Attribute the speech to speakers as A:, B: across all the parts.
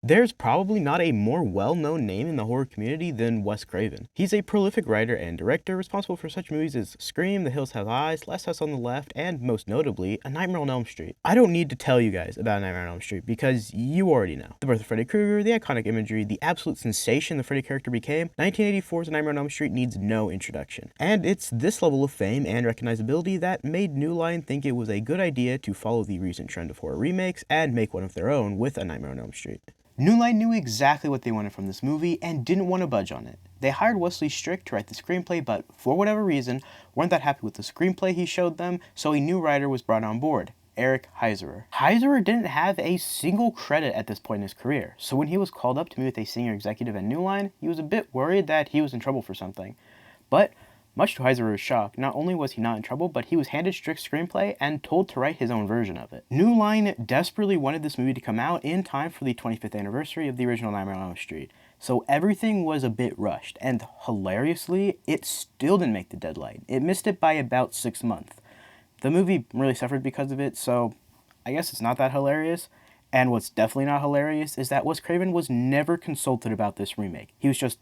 A: There's probably not a more well-known name in the horror community than Wes Craven. He's a prolific writer and director responsible for such movies as Scream, The Hills Have Eyes, Last House on the Left, and most notably, A Nightmare on Elm Street. I don't need to tell you guys about A Nightmare on Elm Street because you already know. The birth of Freddy Krueger, the iconic imagery, the absolute sensation the Freddy character became, 1984's A Nightmare on Elm Street needs no introduction. And it's this level of fame and recognizability that made New Line think it was a good idea to follow the recent trend of horror remakes and make one of their own with A Nightmare on Elm Street. New Line knew exactly what they wanted from this movie and didn't want to budge on it. They hired Wesley Strick to write the screenplay, but for whatever reason, weren't that happy with the screenplay he showed them, so a new writer was brought on board, Eric Heiserer. Heiserer didn't have a single credit at this point in his career, so when he was called up to meet with a senior executive at New Line, he was a bit worried that he was in trouble for something. But much to Heiserer's shock, not only was he not in trouble, but he was handed Strick's screenplay and told to write his own version of it. New Line desperately wanted this movie to come out in time for the 25th anniversary of the original Nightmare on Elm Street, so everything was a bit rushed, and hilariously, it still didn't make the deadline. It missed it by about 6 months. The movie really suffered because of it, so I guess it's not that hilarious. And what's definitely not hilarious is that Wes Craven was never consulted about this remake. He was just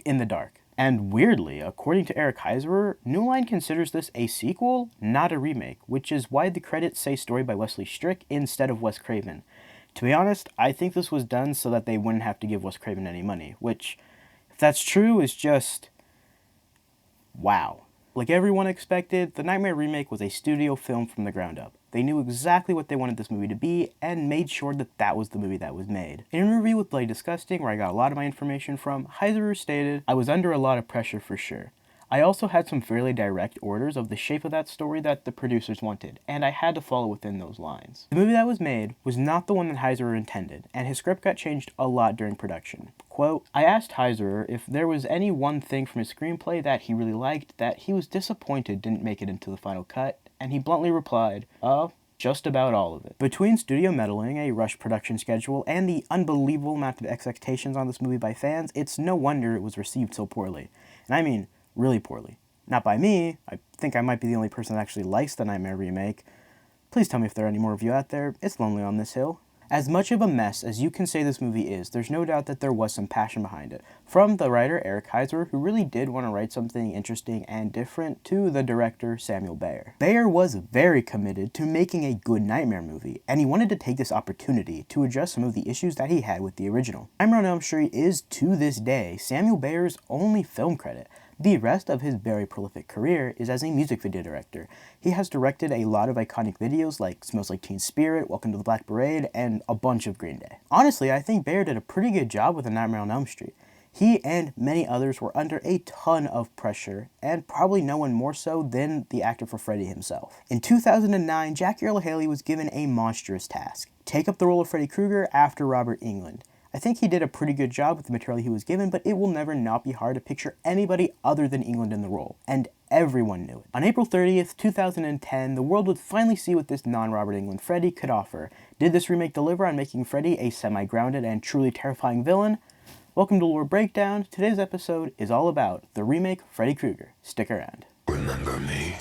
A: in the dark. And weirdly, according to Eric Heiserer, New Line considers this a sequel, not a remake, which is why the credits say story by Wesley Strick instead of Wes Craven. To be honest, I think this was done so that they wouldn't have to give Wes Craven any money, which, if that's true, is just wow. Like everyone expected, the Nightmare remake was a studio film from the ground up. They knew exactly what they wanted this movie to be and made sure that that was the movie that was made. In an interview with Bloody Disgusting, where I got a lot of my information from, Heiserer stated, "I was under a lot of pressure for sure. I also had some fairly direct orders of the shape of that story that the producers wanted, and I had to follow within those lines." The movie that was made was not the one that Heiserer intended, and his script got changed a lot during production. Quote, "I asked Heiserer if there was any one thing from his screenplay that he really liked that he was disappointed didn't make it into the final cut, and he bluntly replied, just about all of it." Between studio meddling, a rushed production schedule, and the unbelievable amount of expectations on this movie by fans, it's no wonder it was received so poorly. And I mean, really poorly. Not by me. I think I might be the only person that actually likes the Nightmare remake. Please tell me if there are any more of you out there. It's lonely on this hill. As much of a mess as you can say this movie is, there's no doubt that there was some passion behind it. From the writer Eric Heiserer, who really did want to write something interesting and different, to the director Samuel Bayer. Bayer was very committed to making a good Nightmare movie, and he wanted to take this opportunity to address some of the issues that he had with the original. Nightmare on Elm Street is, to this day, Samuel Bayer's only film credit. The rest of his very prolific career is as a music video director. He has directed a lot of iconic videos like Smells Like Teen Spirit, Welcome to the Black Parade, and a bunch of Green Day. Honestly, I think Bayer did a pretty good job with A Nightmare on Elm Street. He and many others were under a ton of pressure, and probably no one more so than the actor for Freddy himself. In 2009, Jackie Earle Haley was given a monstrous task: take up the role of Freddy Krueger after Robert Englund. I think he did a pretty good job with the material he was given, but it will never not be hard to picture anybody other than Englund in the role, and everyone knew it. On April 30th, 2010, the world would finally see what this non-Robert Englund Freddy could offer. Did this remake deliver on making Freddy a semi-grounded and truly terrifying villain? Welcome to Lore Breakdown. Today's episode is all about the remake Freddy Krueger. Stick around.
B: Remember me?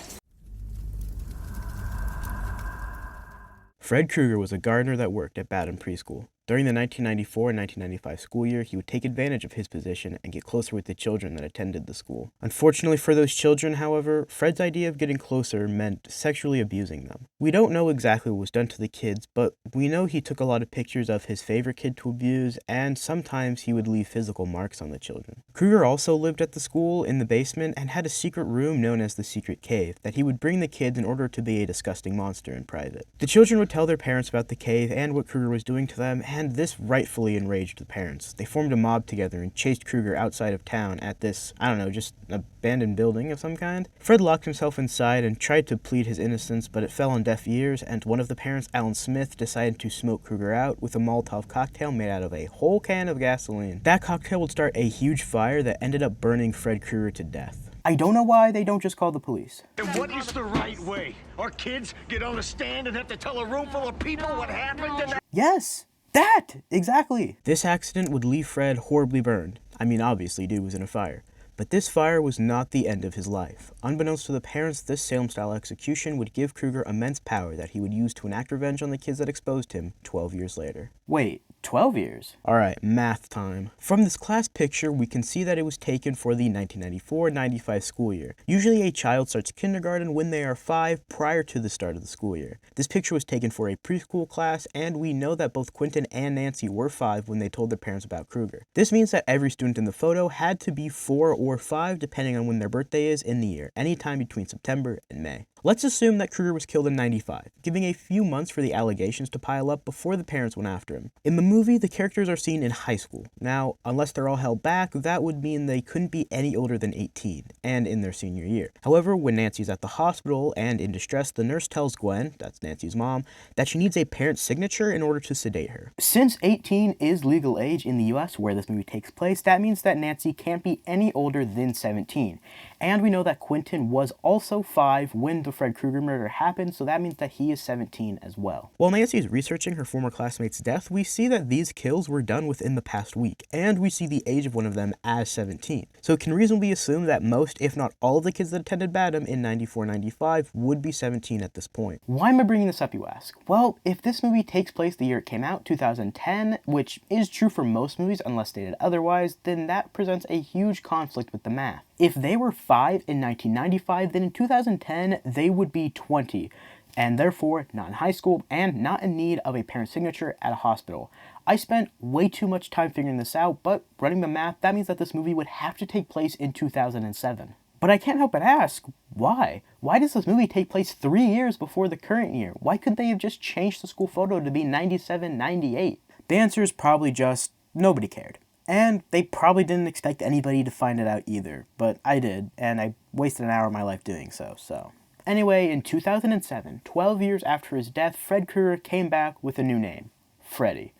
A: Fred Krueger was a gardener that worked at Baden Preschool. During the 1994 and 1995 school year, he would take advantage of his position and get closer with the children that attended the school. Unfortunately for those children, however, Fred's idea of getting closer meant sexually abusing them. We don't know exactly what was done to the kids, but we know he took a lot of pictures of his favorite kid to abuse, and sometimes he would leave physical marks on the children. Krueger also lived at the school in the basement and had a secret room known as the Secret Cave that he would bring the kids in order to be a disgusting monster in private. The children would tell their parents about the cave and what Krueger was doing to them, and this rightfully enraged the parents. They formed a mob together and chased Krueger outside of town at this, just abandoned building of some kind. Fred locked himself inside and tried to plead his innocence, but it fell on deaf ears, and one of the parents, Alan Smith, decided to smoke Krueger out with a Molotov cocktail made out of a whole can of gasoline. That cocktail would start a huge fire that ended up burning Fred Krueger to death. I don't know why they don't just call the police.
C: And what is the right way? Our kids get on a stand and have to tell a room full of people what happened to them?
A: Yes! That! Exactly! This accident would leave Fred horribly burned. Obviously, dude was in a fire. But this fire was not the end of his life. Unbeknownst to the parents, this Salem-style execution would give Krueger immense power that he would use to enact revenge on the kids that exposed him 12 years later.
B: Wait, 12 years?
A: Alright, math time. From this class picture, we can see that it was taken for the 1994-95 school year. Usually a child starts kindergarten when they are 5 prior to the start of the school year. This picture was taken for a preschool class, and we know that both Quentin and Nancy were 5 when they told their parents about Krueger. This means that every student in the photo had to be 4 or 5 depending on when their birthday is in the year, anytime between September and May. Let's assume that Krueger was killed in 95, giving a few months for the allegations to pile up before the parents went after him. In the movie, the characters are seen in high school. Now, unless they're all held back, that would mean they couldn't be any older than 18, and in their senior year. However, when Nancy's at the hospital and in distress, the nurse tells Gwen, that's Nancy's mom, that she needs a parent's signature in order to sedate her.
B: Since 18 is legal age in the US where this movie takes place, that means that Nancy can't be any older than 17. And we know that Quentin was also 5 when the Fred Krueger murder happened, so that means that he is 17 as well.
A: While Nancy is researching her former classmate's death, we see that these kills were done within the past week, and we see the age of one of them as 17. So it can reasonably assume that most, if not all, of the kids that attended Badham in 94-95 would be 17 at this point.
B: Why am I bringing this up, you ask? Well, if this movie takes place the year it came out, 2010, which is true for most movies unless stated otherwise, then that presents a huge conflict with the math. If they were 5 in 1995, then in 2010 they would be 20, and therefore not in high school and not in need of a parent's signature at a hospital. I spent way too much time figuring this out, but running the math, that means that this movie would have to take place in 2007. But I can't help but ask, why? Why does this movie take place 3 years before the current year? Why couldn't they have just changed the school photo to be 97, 98? The answer is probably just nobody cared. And they probably didn't expect anybody to find it out either, but I did, and I wasted an hour of my life doing so. Anyway, in 2007, 12 years after his death, Fred Krueger came back with a new name, Freddy.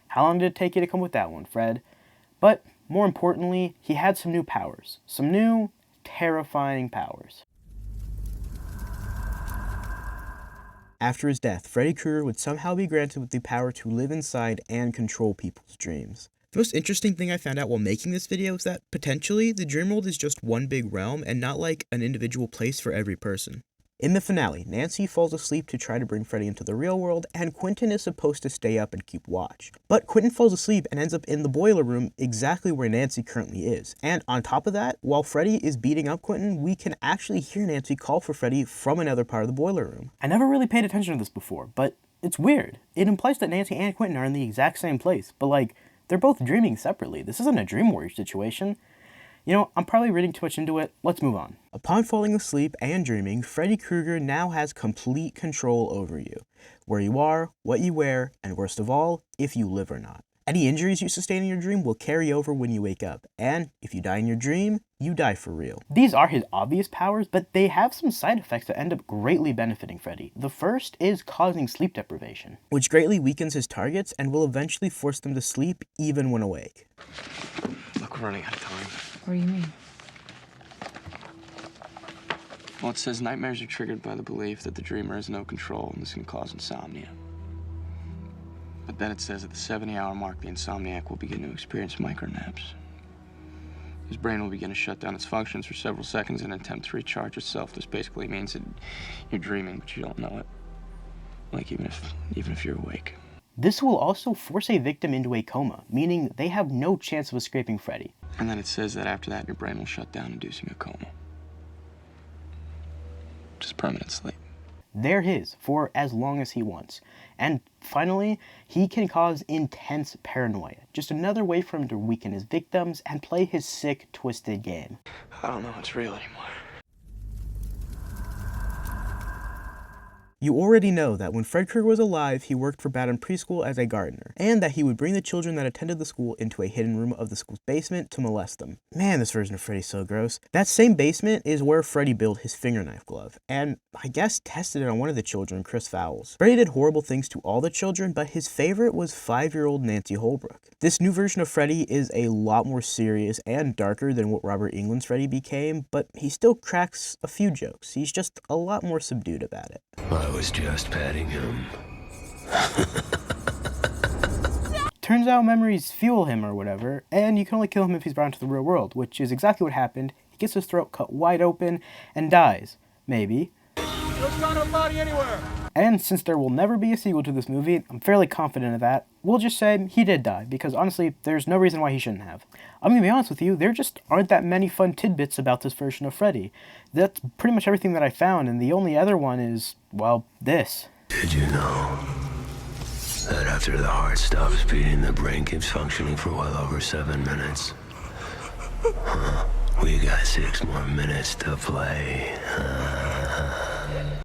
B: How long did it take you to come with that one, Fred? But more importantly, he had some new powers. Some new, terrifying powers.
A: After his death, Freddy Krueger would somehow be granted with the power to live inside and control people's dreams. The most interesting thing I found out while making this video is that, potentially, the dream world is just one big realm and not like an individual place for every person. In the finale, Nancy falls asleep to try to bring Freddy into the real world, and Quentin is supposed to stay up and keep watch. But Quentin falls asleep and ends up in the boiler room exactly where Nancy currently is. And on top of that, while Freddy is beating up Quentin, we can actually hear Nancy call for Freddy from another part of the boiler room.
B: I never really paid attention to this before, but it's weird. It implies that Nancy and Quentin are in the exact same place, but they're both dreaming separately. This isn't a dream warrior situation. You know, I'm probably reading too much into it. Let's move on.
A: Upon falling asleep and dreaming, Freddy Krueger now has complete control over you. Where you are, what you wear, and worst of all, if you live or not. Any injuries you sustain in your dream will carry over when you wake up. And if you die in your dream, you die for real.
B: These are his obvious powers, but they have some side effects that end up greatly benefiting Freddy. The first is causing sleep deprivation,
A: which greatly weakens his targets and will eventually force them to sleep even when awake.
D: Look, we're running out of time.
E: What do you mean?
D: Well, it says nightmares are triggered by the belief that the dreamer has no control and this can cause insomnia. But then it says at the 70-hour mark, the insomniac will begin to experience micronaps. His brain will begin to shut down its functions for several seconds in an attempt to recharge itself. This basically means that you're dreaming, but you don't know it. Even if you're awake.
B: This will also force a victim into a coma, meaning they have no chance of escaping Freddy.
D: And then it says that after that, your brain will shut down, inducing a coma. Just permanent sleep.
B: They're his for as long as he wants. And finally, he can cause intense paranoia. Just another way for him to weaken his victims and play his sick, twisted game.
D: I don't know what's real anymore.
A: You already know that when Fred Krueger was alive, he worked for Badham Preschool as a gardener, and that he would bring the children that attended the school into a hidden room of the school's basement to molest them. Man, this version of Freddy's so gross. That same basement is where Freddy built his finger knife glove, and I guess tested it on one of the children, Chris Fowles. Freddy did horrible things to all the children, but his favorite was 5-year-old Nancy Holbrook. This new version of Freddy is a lot more serious and darker than what Robert Englund's Freddy became, but he still cracks a few jokes. He's just a lot more subdued about it.
F: I was just patting him.
B: Turns out memories fuel him or whatever, and you can only kill him if he's brought into the real world, which is exactly what happened. He gets his throat cut wide open and dies. Maybe.
C: There's not a body anywhere.
B: And since there will never be a sequel to this movie, I'm fairly confident of that, we'll just say he did die, because honestly, there's no reason why he shouldn't have. I'm gonna be honest with you, there just aren't that many fun tidbits about this version of Freddy. That's pretty much everything that I found, and the only other one is, well, this.
E: Did you know that after the heart stops beating, the brain keeps functioning for well over 7 minutes? We got 6 more minutes to play.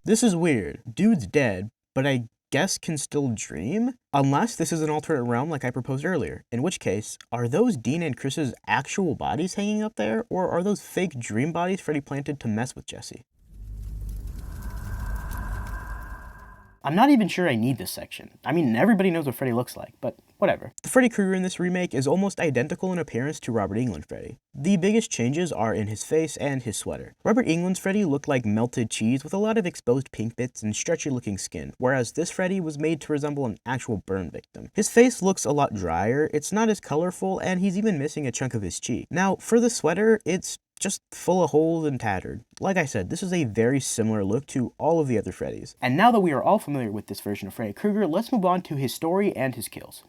A: This is weird. Dude's dead, but I guess can still dream? Unless this is an alternate realm like I proposed earlier, in which case, are those Dean and Chris's actual bodies hanging up there, or are those fake dream bodies Freddy planted to mess with Jesse?
B: I'm not even sure I need this section. I mean, everybody knows what Freddy looks like, but whatever.
A: The Freddy Krueger in this remake is almost identical in appearance to Robert Englund Freddy. The biggest changes are in his face and his sweater. Robert Englund's Freddy looked like melted cheese with a lot of exposed pink bits and stretchy looking skin, whereas this Freddy was made to resemble an actual burn victim. His face looks a lot drier, it's not as colorful, and he's even missing a chunk of his cheek. Now, for the sweater, it's just full of holes and tattered. Like I said, this is a very similar look to all of the other Freddys.
B: And now that we are all familiar with this version of Freddy Krueger, let's move on to his story and his kills.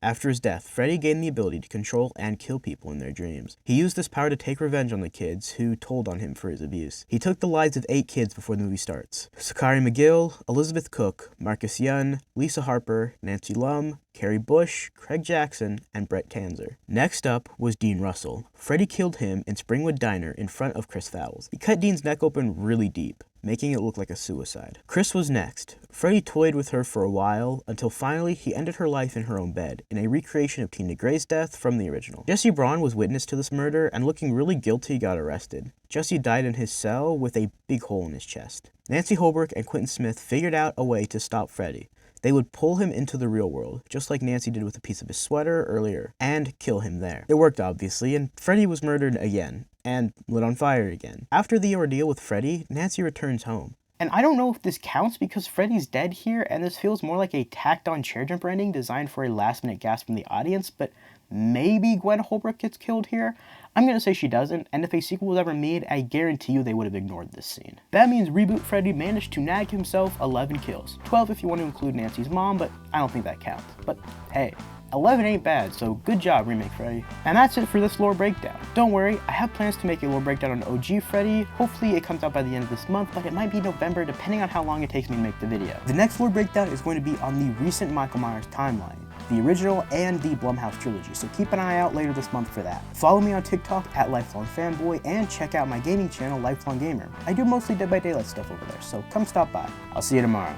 A: After his death, Freddy gained the ability to control and kill people in their dreams. He used this power to take revenge on the kids who told on him for his abuse. He took the lives of 8 kids before the movie starts. Sakari McGill, Elizabeth Cook, Marcus Yun, Lisa Harper, Nancy Lum, Carrie Bush, Craig Jackson, and Brett Tanzer. Next up was Dean Russell. Freddy killed him in Springwood Diner in front of Chris Fowles. He cut Dean's neck open really deep, making it look like a suicide. Chris was next. Freddy toyed with her for a while, until finally he ended her life in her own bed, in a recreation of Tina Gray's death from the original. Jesse Braun was witness to this murder, and looking really guilty got arrested. Jesse died in his cell with a big hole in his chest. Nancy Holbrook and Quentin Smith figured out a way to stop Freddy. They would pull him into the real world, just like Nancy did with a piece of his sweater earlier, and kill him there. It worked obviously, and Freddy was murdered again, and lit on fire again. After the ordeal with Freddy, Nancy returns home.
B: And I don't know if this counts because Freddy's dead here, and this feels more like a tacked-on chair jump ending designed for a last-minute gasp from the audience, but maybe Gwen Holbrook gets killed here? I'm gonna say she doesn't, and if a sequel was ever made, I guarantee you they would have ignored this scene. That means Reboot Freddy managed to nag himself 11 kills. 12 if you want to include Nancy's mom, but I don't think that counts. But hey, 11 ain't bad, so good job, Remake Freddy. And that's it for this lore breakdown. Don't worry, I have plans to make a lore breakdown on OG Freddy. Hopefully it comes out by the end of this month, but it might be November depending on how long it takes me to make the video. The next lore breakdown is going to be on the recent Michael Myers timeline, the original and the Blumhouse trilogy, so keep an eye out later this month for that. Follow me on TikTok at LifelongFanboy and check out my gaming channel, Lifelong Gamer. I do mostly Dead by Daylight stuff over there, so come stop by. I'll see you tomorrow.